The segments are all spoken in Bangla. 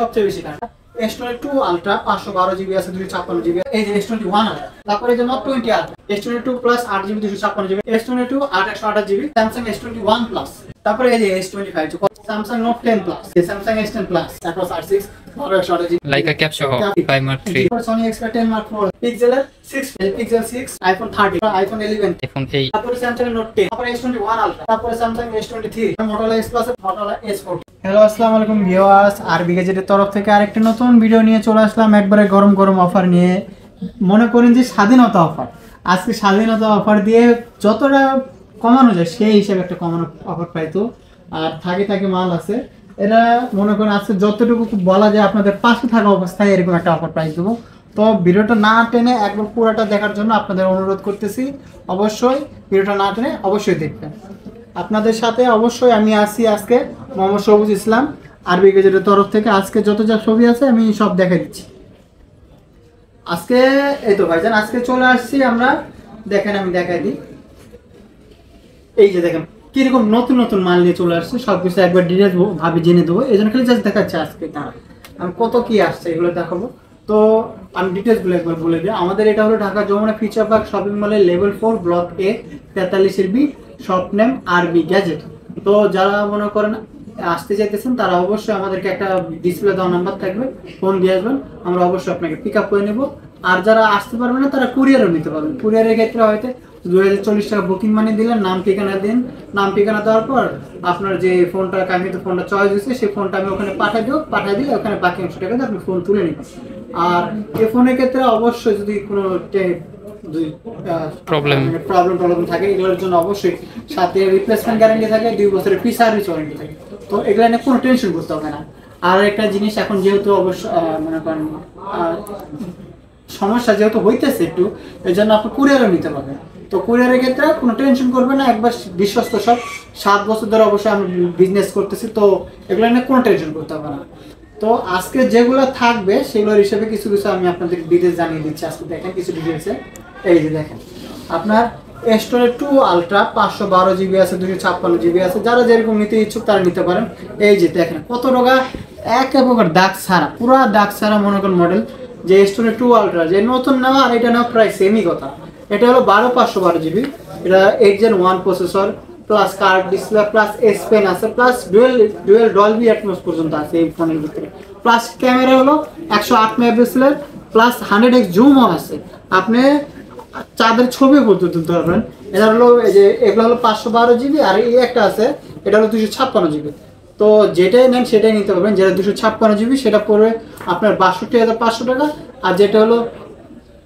সবচেয়ে বেশি দাম S22 Ultra 512 GB আছে 256 GB এই যে S21 Ultra তারপরে এই যে Note 20 Ultra S22 Plus 8 GB 256 GB S22 828 GB Samsung S21 Plus তারপরে এই যে S25 Samsung Note 10 Plus Samsung S10 Plus তারপর R6 828 GB Leica Capsule 5 Mark 3 Sony Xperia 10 Mark 4 Pixel 6 Pixel 6 iPhone 13 iPhone 11 iPhone 8 তারপরে Samsung Note 10 তারপরে S21 Ultra তারপরে Samsung S23 Motorola S Plus Motorola S40 hello আসসালামু আলাইকুম ভিউয়ার্স আরবি গ্যাজেটের তরফ থেকে আরেকটা নতুন ভিডিও নিয়ে চলে আসলাম একবারে গরম গরম অফার নিয়ে মনে করেন যে স্বাধীনতা অফার আজকে স্বাধীনতা অফার দিয়ে যতটা কমানো যায় সেই হিসেবে একটা কমানো অফার পাইতো আর থাকে মাল আছে এরা মনে করেন আজকে যতটুকু বলা যায় আপনাদের পাশে থাকা অবস্থায় এরকম একটা অফার প্রাইস দেবো তো ভিডিওটা না টেনে একবার পুরোটা দেখার জন্য আপনাদের অনুরোধ করতেছি অবশ্যই ভিডিওটা না টেনে অবশ্যই দেখবেন আপনাদের সাথে অবশ্যই আমি আসি আজকে মোহাম্মদ সবুজ ইসলাম আরবি গ্যাজেটের তরফ থেকে আজকে যত যা ছবি আছে আমি সব দেখা দিচ্ছি আজকে এই তো ভাইজান আজকে চলে আসছি আমরা দেখেন আমি দেখাই দিই এই যে দেখেন কিরকম নতুন নতুন মাল নিয়ে চলে আসছে সবকিছু একবার ডিটেলস ভাবে জেনে দেবো এই জন্য খালি জাস্ট দেখাচ্ছি আজকে তারা আমি কত কি আসছে এগুলো দেখাবো তো আমি ডিটেলসগুলো একবার বলে দিই আমাদের এটা হলো Dhaka Jamuna future park shopping মলের level 4 block A 43 B shop name RB gadget তো যারা মনে করেন আসতে চাইতেছেন তারা অবশ্যই আমাদেরকে একটা ডিসপ্লে দেওয়া নাম্বার থাকবে ফোন দিয়ে আসবেন আমরা অবশ্যই আপনাকে পিক আপ করে নেব আর যারা আসতে পারবে না তারা কুরিয়ারও নিতে পারবেন কুরিয়ারের ক্ষেত্রে হয়তো 2040 টাকা বুকিং মানি দিলেন নাম ঠিকানা দিন নাম ঠিকানা দেওয়ার পর আপনার যে ফোনটা কাঙ্ক্ষিত ফোনটা চয়েস হয়েছে সেই ফোনটা আমি ওখানে পাঠিয়ে দিলে ওখানে বাকি অংশ টাকা আপনি ফোন তুলে নেবেন আর এই ফোনের ক্ষেত্রে অবশ্যই যদি কোনো প্রবলেম থাকে এগুলোর জন্য অবশ্যই সাথে রিপ্লেসমেন্ট গ্যারান্টি থাকে 2 বছরের ফ্রি সার্ভিস ওয়ারেন্টি থাকে তো এগুলো নিয়ে কোনো টেনশন করতে হবে না আর একটা জিনিস এখন যেহেতু অবশ্য মনে করেন সমস্যা যেহেতু হইতেছে একটু এই জন্য আপনি কুরিয়ারও নিতে পারবেন তো কুরিয়ারের ক্ষেত্রে কোনো টেনশন করবেন না একবার বিশ্বস্ত সব 7 বছর ধরে অবশ্যই আমি বিজনেস করতেছি তো এগুলো নিয়ে কোনো টেনশন করতে হবে না তো আজকে যেগুলো থাকবে সেগুলোর হিসেবে কিছু আমি আপনাদের ডিটেলস জানিয়ে দিচ্ছি আজকে দেখেন কিছু ডিটেলসে এই যে দেখেন আপনার S22 Ultra 512 GB আছে 256 GB আছে যারা যেরকম নিতে ইচ্ছুক তারা নিতে পারেন এই যে দেখেন কত টাকা এক প্রকার দাগ ছাড়া পুরো দাগ ছাড়া মনে করেন মডেল যে S22 Ultra যে নতুন নেওয়া আর এটা নেওয়া প্রায় সেমই কথা এটা হলো 512 GB এটা 8 Gen 1 processor plus curve display plus S Pen আছে প্লাস ডুয়াল ডলবি অ্যাটমস পর্যন্ত আছে এই ফোনের ভিতরে প্লাস ক্যামেরা হলো 108 মেগাপিক্সেলের প্লাস 100x জুমও আছে আপনি চাঁদের ছবি পর্যন্ত তুলতে পারবেন এটা হলো এই যে এগুলো হলো 512 GB আর এই একটা আছে এটা হলো 256 GB তো যেটাই নেন সেটাই নিতে পারবেন যেটা 256 GB সেটা পড়বে আপনার ৬২,৫০০ টাকা আর যেটা হলো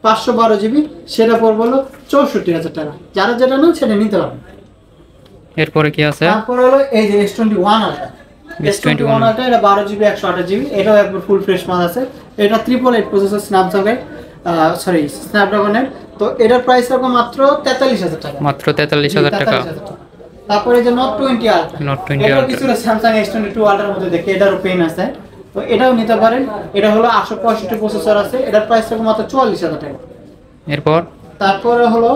512 GB সেটা পড়বে হলো ৬৪,০০০ টাকা যারা যেটা নেন সেটা নিতে পারবেন এরপরে কি আছে তারপর হলো এই যে S21 Ultra S21 Ultra এটা 12 GB 128 GB এটাও একবার ফুল ফ্রেশ মাল আছে এটা 888 প্রসেসর স্ন্যাপড্রাগনের তো এটার প্রাইস রাখো মাত্র 43,০০০ টাকা মাত্র 43,০০০ টাকা তারপরে যে Note 20 Ultra এটা কিছু Samsung S22 Ultra এর মধ্যে দেখে এটারও পেন আছে তো এটাও নিতে পারেন এটা হলো 865 প্রসেসর আছে এটার প্রাইস রাখো মাত্র 44,০০০ টাকা এরপর তারপরে হলো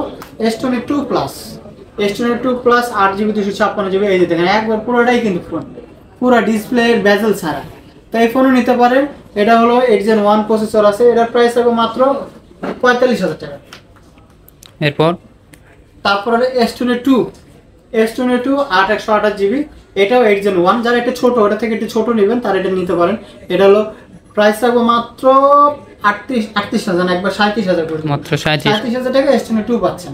S22 Plus S22 Plus 8 GB 256 GB এই যে দেখেন একবার পুরোটাই কিন্তু ফোন পুরো ডিসপ্লে বেজেল ছাড়া তো এই ফোনও নিতে পারেন এটা হলো 8 Gen 1 প্রসেসর আছে এটার প্রাইস হবে মাত্র 45,০০০ টাকা এরপর তারপর হলো S22 8 GB এটাও 8 Gen 1 যারা এটা ছোট ওটা থেকে একটু ছোট নেবেন তারা এটা নিতে পারেন এটা হলো প্রাইস হবে মাত্র 38,000 একবার 37,000 করে মাত্র 37,000 টাকা S22 পাচ্ছেন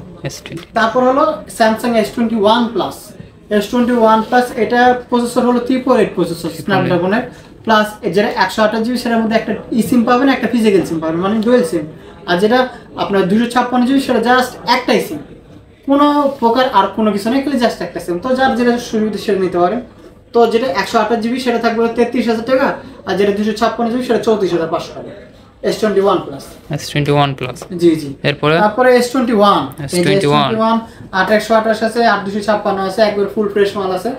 তারপর হলো Samsung S21 Plus S21 Plus এটা প্রসেসর হলো 348 প্রসেসর স্ন্যাপড্রাগনের প্লাস যেটা 128 GB সেটার মধ্যে একটা eSIM পাবেন একটা ফিজিক্যাল সিম পাবেন মানে ডুয়াল সিম আর যেটা আপনার 256 GB সেটা জাস্ট একটাই সিম কোনো প্রকার আর কোনো কিছু নেই খালি জাস্ট একটা সিম তো যার যেটা সুবিধা সেটা নিতে পারেন তো যেটা 128 GB সেটা থাকবে 33,000 টাকা আর যেটা 256 GB সেটা 34,500 টাকা S21 Plus জি তারপরে S21 828 আছে 8256 আছে একবার ফুল ফ্রেশ মাল আছে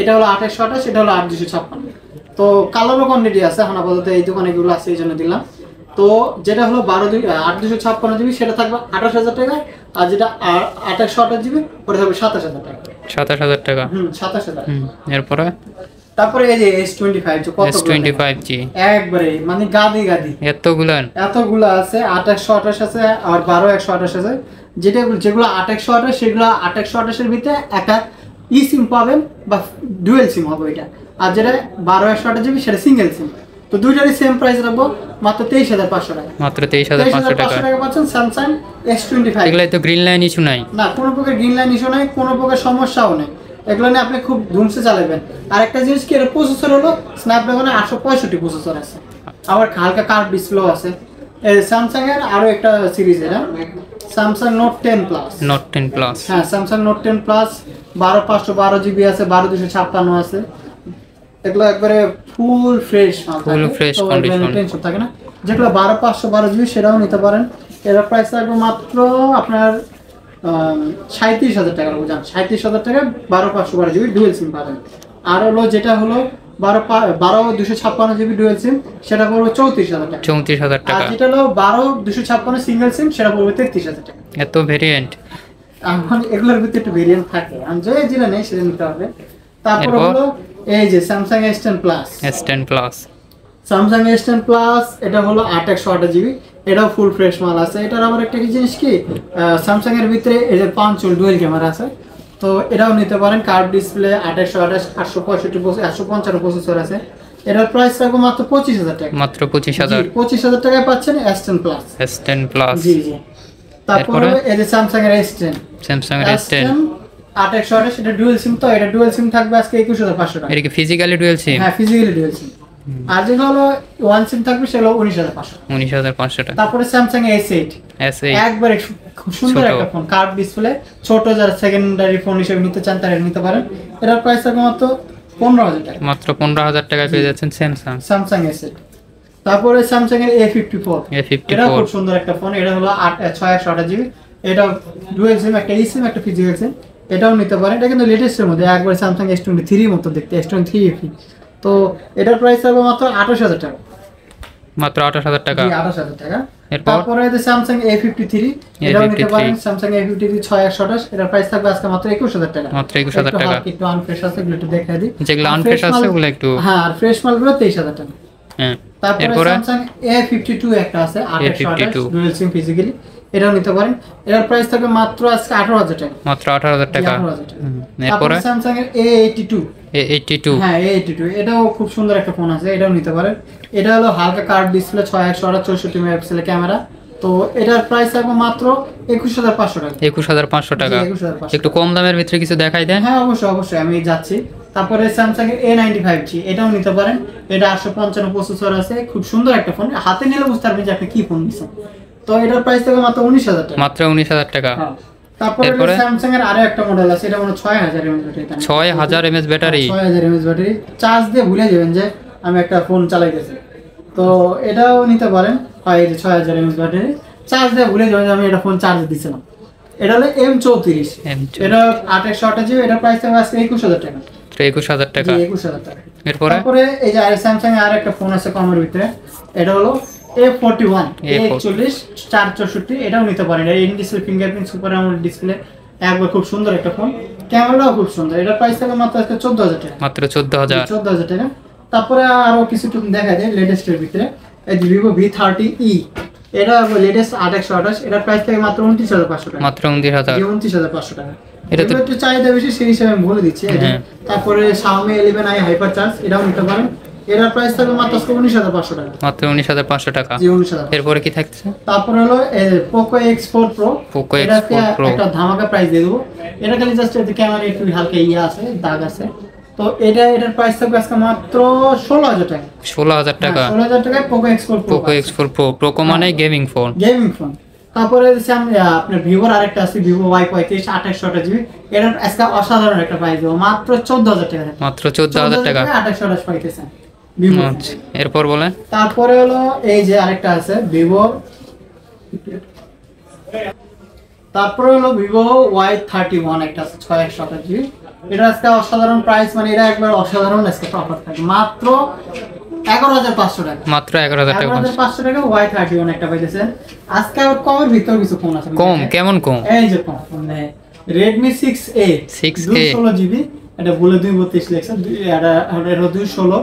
এটা হলো 828 এটা হলো 8256 তো কালারও কোয়ান্টিটি আছে এখন আপাতত এই দোকানে এগুলো আছে এই জন্য দিলাম তো যেটা হলো 8256 GB সেটা থাকবে 28,000 টাকা আর যেটা 828 GB ওটা থাকবে 27,000 টাকা 27,000 টাকা 27,000 এরপরে তারপরে এই যে S25 যে কত S25G একবারে মানে গাদি এতগুলা আছে 2828 আছে আর 12128 আছে যেগুলো 2828 সেগুলো 2828 এর ভিতরে একটা ই সিম পাবেন বা ডুয়াল সিম হবে এটা, আর যেটা 12128 জিবি সেটা সিঙ্গেল সিম। তো দুইটারই সেম প্রাইস রাখবো মাত্র 23500 টাকা। মাত্র 23500 টাকা পাচ্ছেন Samsung S25। এগুলাই তো গ্রিন লাইন ইস্যু নাই না, কোনো প্রকার গ্রিন লাইন ইস্যু নাই, কোনো প্রকার সমস্যাও নেই, এগুলো নিয়ে আপনি খুব ধুমসে চালাবেন। আর একটা জিনিস কি, এর প্রসেসর হলো স্ন্যাপড্রাগনের 865 প্রসেসর আছে, আবার হালকা কার্ভ ডিসপ্লে আছে। এই স্যামসাং এর আরো একটা সিরিজ এটা স্যামসাং নোট 10 প্লাস। হ্যাঁ, স্যামসাং নোট 10 প্লাস 12512 জিবি আছে, 12256 আছে। এগুলো একবারে ফুল ফ্রেশ কন্ডিশন, টেনশন থাকে না। যেগুলো 12512 জিবি সেটাও নিতে পারেন। এর প্রাইস থাকবে মাত্র আপনার 37000 টাকা, বুঝান 37000 টাকা 12512 জিবি ডুয়াল সিম পাবেন। আর হলো যেটা হলো 12256 জিবি ডুয়াল সিম সেটা পড়বে 34000 টাকা। 34000 টাকা। আর যেটা হলো 12256 সিঙ্গেল সিম সেটা পড়বে 33000 টাকা। এত ভেরিয়েন্ট, এখন এগুলোর ভিতরে একটু ভেরিয়েন্ট থাকে, আমি যে যেটা নেই সেটা নিতে হবে। তারপর হলো এই যে Samsung S10 plus. Samsung S10 plus এটা হলো 8/128 জিবি, এটাও ফুল ফ্রেশ মাল আছে। এটার আবার একটা কি জিনিস কি, স্যামসাং এর ভিতরে এই যে 5 ডুয়াল ক্যামেরা আছে, তো এটাও নিতে পারেন। কার্ভ ডিসপ্লে 8/128 855 প্রসেসর আছে। এটার প্রাইস রাখবো মাত্র 25000 টাকা। মাত্র 25000 টাকায় পাচ্ছেন S10 প্লাস। জি জি। তারপরে এই যে স্যামসাং এর S10 8/128 এটা ডুয়াল সিম, তো এটা ডুয়াল সিম থাকবে আজকে 21500 টাকা। এটা কি ফিজিক্যালি ডুয়াল সিম? হ্যাঁ, ফিজিক্যালি ডুয়াল সিম। আর যেগুলো হলো ওয়ান সিম থাকবে সেগুলো 19500 টাকা। তারপরে স্যামসাং S8 একবারে খুব সুন্দর একটা ফোন, কার্ভ ডিসপ্লে, ছোট যারা সেকেন্ডারি ফোন হিসেবে নিতে চান তারা নিতে পারেন। এটার প্রাইস থাকবে মাত্র 15000 টাকা। মাত্র 15000 টাকায় পেয়ে যাচ্ছেন স্যামসাং S8। তারপরে স্যামসাং এর A54 এটা খুব সুন্দর একটা ফোন, এটা হলো 6128 জিবি, এটা ডুয়াল সিম, একটা eSIM একটা ফিজিক্যাল সিম, এটাও নিতে পারেন। এটা কিন্তু লেটেস্টের মধ্যে একবার স্যামসাং S23 এর মতো দেখতে, S23 FE। তো এটার প্রাইস হবে মাত্র 28000 টাকা। মাত্র 28000 টাকা। জি, 28000 টাকা। তারপরে এই যে স্যামসাং A53 এটাও নিতে পারেন। স্যামসাং A53 6128, এটার প্রাইস থাকবে আজকে মাত্র 21000 টাকা। মাত্র 21000 টাকা। একটু আনফ্রেশ আছে, এগুলো একটু দেখাই দিই। যেগুলো আনফ্রেশ আছে ওগুলো একটু, হ্যাঁ, আর ফ্রেশ মালগুলো 23000 টাকা। হ্যাঁ। তারপরে স্যামসাং A52 একটা আছে 8/128 ডুয়াল সিম ফিজিক্যালি, এটাও নিতে পারেন। এর প্রাইস থাকবে মাত্র আজকে 18000 টাকা। মাত্র 18000 টাকা। এরপরে স্যামসাং এর A82 হ্যাঁ, A82 এটাও খুব সুন্দর একটা ফোন আছে, এটাও নিতে পারেন। এটা হলো হালকা কার্ভ ডিসপ্লে, 6164 মেগাপিক্সেলের ক্যামেরা, তো এটার প্রাইস থাকবে মাত্র 21500 টাকা। 21500 টাকা। একটু কম দামের ভিতরে কিছু দেখাই দেন। হ্যাঁ, অবশ্যই আমি যাচ্ছি। তারপরে স্যামসাং এর A95G এটাও নিতে পারেন। এটা 855 প্রসেসর আছে, খুব সুন্দর একটা ফোন, হাতে নিলে বুঝতে পারবেন যে আপনি কি ফোন নিছেন। তো এটার প্রাইস থাকবে মাত্র 19000 টাকা। মাত্র 19000 টাকা। তারপরে স্যামসাং এর আরো একটা মডেল আছে, এটা মানে 6000 mAh battery. 6000 mAh battery. 6000 mAh battery, charge দিয়ে ভুলে যাবেন যে আমি একটা ফোন চালাইতেছি। তো এটাও নিতে পারেন। হয় এই যে 6000 mAh ব্যাটারি, চার্জ দিয়ে ভুলে যাবেন যে আমি এটা ফোন চার্জ দিছিলাম। এটা হলো M34, এটা 8/128 জিবি, এটা প্রাইস থাকবে আজকে 21000 টাকা। 21000 টাকা। 21000 টাকা। তারপরে এই যে স্যামসাং এর আরেকটা ফোন আছে কমের ভিতরে, এটা হলো A41 A41 464, এটাও নিতে পারেন। এটা in display fingerprint super AMOLED display, একবার খুব সুন্দর একটা ফোন, ক্যামেরাও খুব সুন্দর। এটা প্রাইস থাকবে মাত্র আজকে 14000 টাকা। মাত্র 14000 টাকা। তারপরে আরো কিছু টুক দেখা যায় লেটেস্টের ভিতরে, এই যে Vivo V30e এটা লেটেস্ট 8/128, এটা প্রাইস থাকবে মাত্র 29500 টাকা। মাত্র 29500 টাকা। এটা তো একটু চাহিদা বেশি, সেই হিসেবে আমি বলে দিচ্ছি। তারপরে Xiaomi 11i হাইপার চার্জ এটাও নিতে পারেন। এটার প্রাইস থাকবে মাত্র 19500 টাকা। মাত্র 19500 টাকা। জি, 19000। এরপরে কি থাকছে? তারপরে হলো Poco X4 Pro। একটা ধামাকা প্রাইস দিয়ে দেবো। এটা খালি জাস্ট এই ক্যামেরা একটু হালকা আছে, দাগ আছে। তো এটার প্রাইস থাকবে আজকে মাত্র 16000 টাকা। 16000 টাকা। 16000 টাকায় Poco X4 Pro। Poco X4 Pro, Poco মানে গেমিং ফোন। তারপরে আপনার Vivo আরেকটা আছে Vivo Y35 8/128 জিবি, এটার আজকে অসাধারণ একটা প্রাইস দেবো মাত্র 14000 টাকা। মাত্র 14000 টাকা 8/128 পাইতেছেন Vivo। এরপর বলেন। তারপরে হলো এই যে আরেকটা আছে Vivo, তারপরে হলো Vivo Y31 একটা আছে 6/128 জিবি, এটা আজকে অসাধারণ প্রাইস, মানে এটা একবার অসাধারণ আজকে অফার থাকে মাত্র 11500 টাকা। মাত্র 11500 টাকা Y31 একটা পাইতেছেন। আজকে আর কমের ভিতর কিছু ফোন আছে। কম কেমন কম? এই যে কম মানে Redmi 6A 216 জিবি, এটা বলে 232 লেখছে, এটা 216।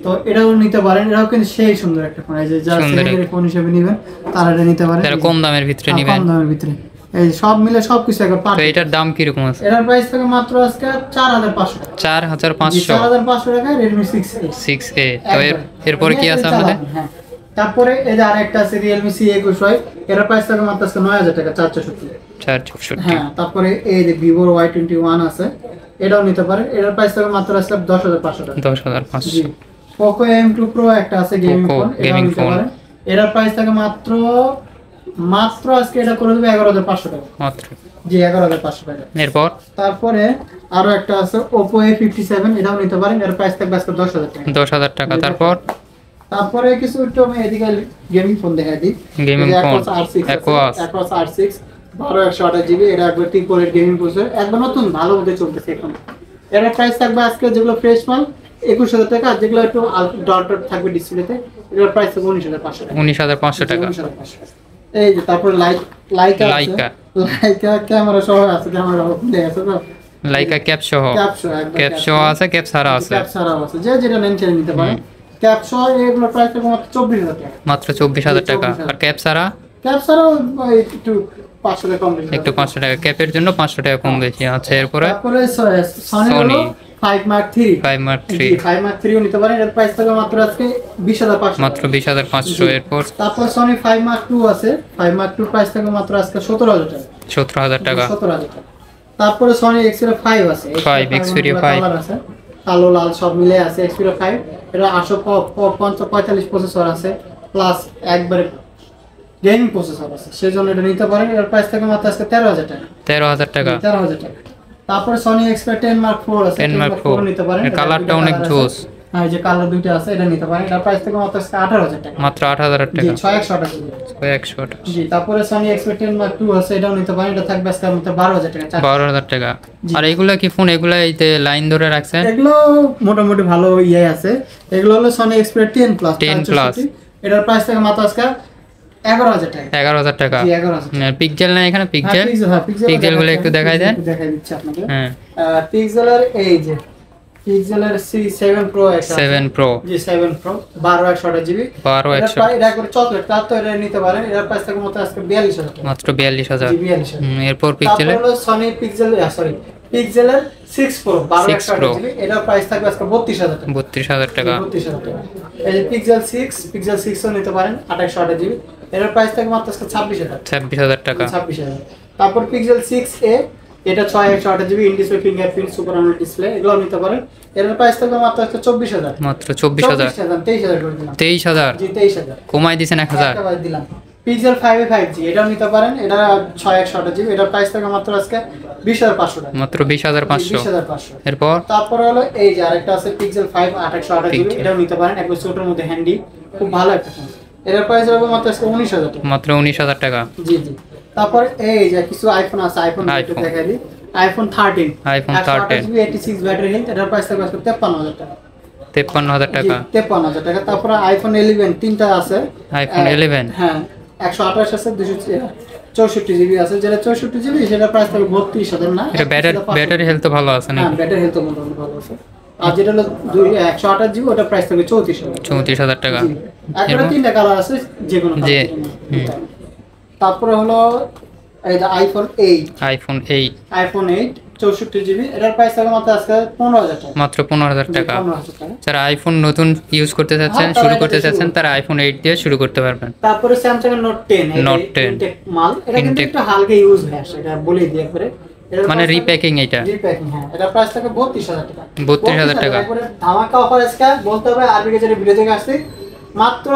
তো এটাও নিতে পারেন, এটাও কিন্তু সেই সুন্দর একটা ফোন। এই যে যারা সেকেন্ডারি ফোন হিসেবে নেবেন তারা এটা নিতে পারেন, যারা কম দামের ভিতরে নেবেন। কম দামের ভিতরে এই সব মিলে সবকিছু একবার তো এটার দাম কি রকম আছে? এটার প্রাইস থাকে মাত্র আজকে 4500 টাকা। 4500 টাকায় Redmi 6A। 6A। তো এরপরে কি আছে আমাদের? হ্যাঁ, তারপরে এই যে আরেকটা আছে Realme C21, এর প্রাইস থাকে মাত্র আজকে 9000 টাকা, 464। হ্যাঁ, তারপরে এই যে Vivo Y21 আছে, এটাও নিতে পারেন, এর প্রাইস থাকে মাত্র আজকে 10500 টাকা। 10500। Poco M2 Pro একটা আছে গেমিং ফোন, এটাও নিতে পারেন, এর প্রাইস থাকে মাত্র আজকে এটা করে দেবে 11500 টাকা মাত্র। জি, 11500 টাকা। এরপর তারপরে আরো একটা আছে Oppo A57, এটাও নিতে পারেন, এর প্রাইস থাকবে আজকে 10000 টাকা। 10000 টাকা। তারপরে কিছু একটু আমি এদিকে গেমিং ফোন দেখাই দিই। Gaming phone Aquos R6 12128 GB, এটা একবার টি-কোরের গেমিং প্রসেসর, একবার নতুন ভালো মধ্যে চলতেছে এখন। এর প্রাইস থাকবে আজকে যেগুলো ফ্রেশ মাল 21000 টাকা, আর যেগুলো একটু ডট থাকবে ডিসপ্লেতে, এর প্রাইস থাকবে 19500 টাকা। 19500 টাকা। এই যে তারপরে লাইকা ক্যামেরা সহ আছে, ক্যামেরা খুলে আছে তো, লাইকা ক্যাপ সহ আছে, ক্যাপ ছাড়া আছে, যে যেটা নেন সেটা নিতে পারেন। ক্যাপ সহ এগুলো প্রাইস থাকে মাত্র 24000 টাকা। মাত্র 24000 টাকা। আর ক্যাপ ছাড়াও একটু 500 টাকা কম বেশি, একটু 500 টাকা, ক্যাপের জন্য 500 টাকা কম বেশি আছে। এরপরে সনি 5 Mark 3 5 Mark 3 নিতে পারেন, এর প্রাইস থাকে মাত্র আজকে 20500, মাত্র 20500। এরপর তারপর সনি 5 Mark 2 আছে, 5 Mark 2 প্রাইস থাকে মাত্র আজকে 17000 টাকা। 17000 টাকা। তারপরে সনি Xperia 5 আছে, Xperia 5 আছে, কালো লাল সব মিলে আছে Xperia 5, এটা 845 প্রসেসর আছে, প্লাস একবারে গেমিং প্রসেসর আছে, সেজন্য এটা নিতে পারেন, এর প্রাইস থাকে মাত্র আজকে 13000 টাকা। 13000 টাকা। তারপরে Sony Xperia 10 Mark 4 আছে, 10 Mark 4 নিতে পারেন, এর কালারটা অনেক জোস। হ্যাঁ, এই যে কালার দুইটা আছে, এটা নিতে পারেন, এর প্রাইস থাকে মাত্র আজকে 18000 টাকা। মাত্র 18000 টাকা। জি, 6128 জি। তারপরে Sony Xperia 10 Mark 2 আছে, এটাও নিতে পারেন, এটা থাকবে আজকে মাত্র 12000 টাকা। 12000 টাকা। আর এগুলা কি ফোন? এগুলা এইতে লাইন ধরে রাখছেন? এগুলো মোটামুটি ভালো আছে, এগুলো হলো Sony Xperia 10 Plus, এটার প্রাইস থাকে মাত্র আজকে 11000 টাকা। 11000 টাকা। জি, 11000। পিক্সেল না এখানে? পিক্সেল গুলো একটু দেখাই দেন। দেখাই দিচ্ছি আপনাকে। হ্যাঁ, পিক্সেলের এই যে পিক্সেলের C7 Pro একটা 7 Pro জি, 7 Pro 12128 জিবি, 12128। এটা করে চকলেট তার, তো এটা নিতে পারেন, এর প্রাইস থাকে মাত্র আজকে 42000 টাকা। মাত্র 42000। জি, 42000। এরপর পিক্সেলের Sony পিক্সেলের 6 Pro 12128 জিবি, এটার প্রাইস থাকবে আজকে 32000 টাকা। 32000 টাকা। 32000 টাকা। এই যে পিক্সেল 6 ও নিতে পারেন 2828 জিবি, এর প্রাইস থাকবে মাত্র আজকে 26000 টাকা। 26000। তারপর পিক্সেল 6a, এটা 6128 GB, in display fingerprint super AMOLED display, এগুলো নিতে পারেন, এর প্রাইস থাকবে মাত্র আজকে 24000। মাত্র 24000। 23000 করে দিলাম। 23000 জি, 23000 কমাই দিবেন 1000 টাকা দিলাম। পিক্সেল 5a 5G, এটাও নিতে পারেন, এটা 6128 জিবি, এটার প্রাইস থাকবে মাত্র আজকে 20500 টাকা। মাত্র 20500। 20500। এরপর তারপরে হলো এই যে আরেকটা আছে পিক্সেল 5 2828 জিবি, এটাও নিতে পারেন, একবার ছোটর মধ্যে হ্যান্ডি, খুব ভালো একটা ফোন, এর প্রাইস হবে মাত্র আজকে 19000 টাকা। মাত্র 19000 টাকা। জি। তারপর এই যে কিছু আইফোন আছে, আইফোন দেখাই দিই। আইফোন 13 জিবি 86 ব্যাটারি হেলথ, এটার প্রাইস থাকবে আজকে 53000 টাকা। 53000 টাকা। 53000 টাকা। তারপর আইফোন 11 তিনটা আছে, আইফোন 11 হ্যাঁ 128 আছে, 264 জিবি আছে, যেটা 64 জিবি সেটা প্রাইস থাকবে 32000 না, এটা ব্যাটারি হেলথ তো ভালো আছে না? হ্যাঁ, ব্যাটারি হেলথ মোটামুটি ভালো আছে। আর যেটা হলো 128 জিবি, ওটা প্রাইস থাকবে 34000 টাকা। একটা তিনটা কালার আছে, যে কোনো জি। তারপরে হলো এই যে আইফোন 8 64 জিবি, এটার প্রাইস থাকবে মাত্র আজকে 15000 টাকা। মাত্র 15000 টাকা। 15000 টাকা। যারা আইফোন নতুন ইউজ করতে চাচ্ছেন, শুরু করতে চাচ্ছেন, তারা আইফোন 8 দিয়ে শুরু করতে পারবেন। তারপরে স্যামসাং এর নোট 10 ইনটেক মাল, এটা কিন্তু একটু হালকা ইউজ হয়, সেটা বলে দিই একবারে, মানে রিপ্যাকিং এটা। রিপ্যাকিং, হ্যাঁ, এটা প্রাইস থাকে 32000 টাকা। 32000 টাকা। একবারে ধামাকা অফার আজকে বলতে হবে, আরবি গেজের ভিডিও থেকে আসছে মাত্র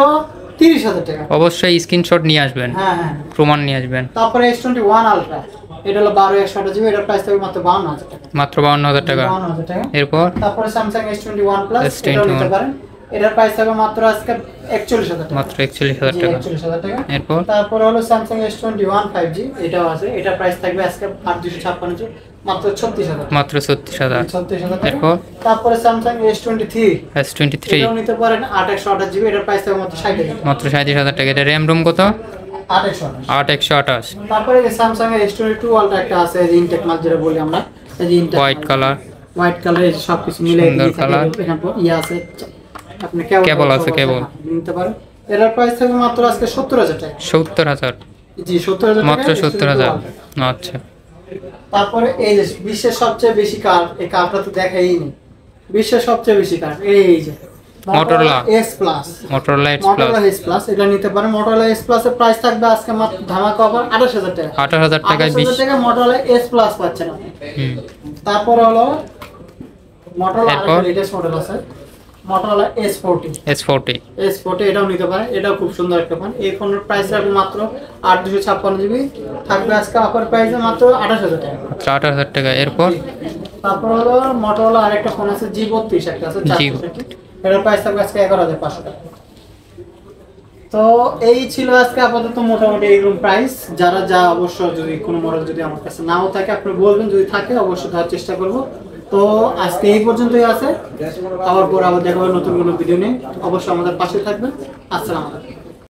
30000 টাকা। অবশ্যই স্ক্রিনশট নিয়ে আসবেন, হ্যাঁ, প্রমাণ নিয়ে আসবেন। তারপরে S21 আলট্রা, এটা হলো 12128 জিবি, এটার প্রাইস থাকবে মাত্র 52000 টাকা। মাত্র 52000 টাকা। 52000 টাকা। এরপর তারপরে স্যামসাং S21 প্লাস, এটাও নিতে পারেন, এটার প্রাইস থাকবে মাত্র আজকে 41000 টাকা। মাত্র 41000 টাকা। 41000 টাকা। এরপর তারপরে হলো স্যামসাং S21 5G, এটাও আছে, এটার প্রাইস থাকবে আজকে 8256 জিবি, মাত্র 36000 টাকা। মাত্র 36000। 36000 টাকা। এরপর তারপরে স্যামসাং S23, এটাও নিতে পারেন, 828 জিবি, এটার প্রাইস থাকবে মাত্র 60000 টাকা। মাত্র 37000 টাকা। এটা RAM ROM কত? 828। 828। তারপরে যে স্যামসাং এর S22 আলট্রা একটা আছে, যে ইনটেক মাল যেটা বলি আমরা, এই যে ইনটেক হোয়াইট কালার। হোয়াইট কালারের সবকিছু মিলে সুন্দর কালার। ইয়ে আছে, আপনি কেবল আছে, কেবল নিতে পারেন। এর প্রাইস থাকবে মাত্র আজকে 70,000 টাকা। 70,000 জি 70,000 টাকা, মাত্র 70,000। আচ্ছা তারপরে এই যে বিশ্বের সবচেয়ে বেশি কার, এই কারটা তো দেখাই নি, বিশ্বের সবচেয়ে বেশি কার এই যে Motorola S Plus, Motorola S Motorola Plus S Plus, এটা নিতে পারেন। Motorola S Plus এর প্রাইস থাকবে আজকে মাত্র ধামাকা অফার 28,000 টাকা। 28,000 টাকায় 28,000 টাকা Motorola S Plus পাচ্ছেন আপনি। হুম তারপর হলো Motorola এরপর? আরেকটা লেটেস্ট মডেল আছে, Motorola S40। S40 S40 এটাও নিতে পারেন, এটাও খুব সুন্দর একটা ফোন। এই ফোনের প্রাইস রাখবে মাত্র 8,256 জিবি, থাকবে আজকে অফার প্রাইসে মাত্র 28,000 টাকা। মাত্র 28,000 টাকা। এরপর তারপর হলো Motorola আরেকটা ফোন আছে G32 একটা আছে, 460, এটার প্রাইস থাকবে আজকে 11,500 টাকা। তো এই ছিল আজকে আপাতত মোটামুটি এইরকম প্রাইস। যারা যা অবশ্য যদি কোনো মডেল যদি আমার কাছে নাও থাকে আপনি বলবেন, যদি থাকে অবশ্যই দেওয়ার চেষ্টা করব। তো আজকে এই পর্যন্তই আছে, আবার দেখা হবে নতুন কোনো ভিডিও নিয়ে। অবশ্যই আমাদের পাশে থাকবেন। আসসালামু আলাইকুম।